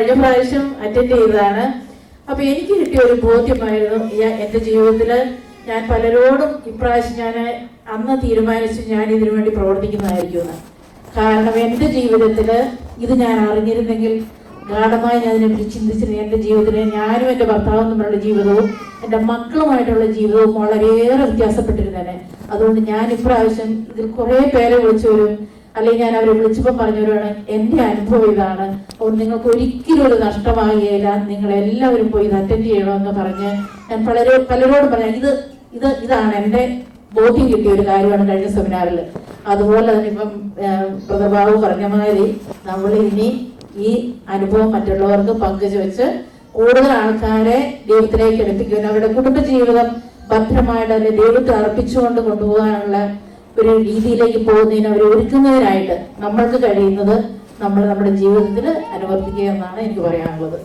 കഴിഞ്ഞ പ്രാവശ്യം അറ്റൻഡ് ചെയ്തതാണ്. അപ്പൊ എനിക്ക് കിട്ടിയ ഒരു ബോധ്യമായിരുന്നു, എൻ്റെ ജീവിതത്തിൽ ഞാൻ പലരോടും ഇപ്രാവശ്യം ഞാൻ അന്ന് തീരുമാനിച്ചു ഞാൻ ഇതിനു വേണ്ടി പ്രവർത്തിക്കുന്നതായിരിക്കുമെന്ന്. കാരണം എൻ്റെ ജീവിതത്തിൽ ഇത് ഞാൻ അറിഞ്ഞിരുന്നെങ്കിൽ ഗാഠമായി ഞാൻ അതിനെപ്പറ്റി ചിന്തിച്ചിരുന്നു. എൻ്റെ ജീവിതത്തിൽ ഞാനും എൻ്റെ ഭർത്താവും തമ്മിലുള്ള ജീവിതവും എൻ്റെ മക്കളുമായിട്ടുള്ള ജീവിതവും വളരെയേറെ വ്യത്യാസപ്പെട്ടിരുന്നേനെ. അതുകൊണ്ട് ഞാൻ ഇപ്രാവശ്യം ഇതിൽ കുറേ പേരെ വിളിച്ചു വരും, അല്ലെങ്കിൽ ഞാൻ അവരെ വിളിച്ചപ്പോൾ പറഞ്ഞവരാണ് എൻ്റെ അനുഭവം ഇതാണ്, അതുകൊണ്ട് നിങ്ങൾക്ക് ഒരിക്കലും ഒരു നഷ്ടമാകുകയില്ല, നിങ്ങളെല്ലാവരും പോയി ഇത് അറ്റൻഡ് ചെയ്യണമെന്ന് പറഞ്ഞ് ഞാൻ പലരോടും പറഞ്ഞു. ഇതാണ് എൻ്റെ ബോധ്യം കിട്ടിയ ഒരു കാര്യമാണ് കഴിഞ്ഞ സെമിനാറിൽ. അതുപോലെ തന്നെ ഇപ്പം പ്രതഭാവ് പറഞ്ഞ മാതിരി നമ്മൾ ഇനി ഈ അനുഭവം മറ്റുള്ളവർക്ക് പങ്കുവെച്ച് കൂടുതൽ ആൾക്കാരെ ദൈവത്തിലേക്ക് എടുപ്പിക്കുവാൻ, അവരുടെ കുടുംബജീവിതം ഭദ്രമായിട്ട് അതിനെ ദൈവത്തെ അർപ്പിച്ചുകൊണ്ട് കൊണ്ടുപോകാനുള്ള ഒരു രീതിയിലേക്ക് പോകുന്നതിന് അവരെ ഒരുക്കുന്നതിനായിട്ട് നമ്മൾക്ക് കഴിയുന്നത് നമ്മൾ നമ്മുടെ ജീവിതത്തിൽ അനുവർത്തിക്കുക എന്നാണ് എനിക്ക് പറയാനുള്ളത്.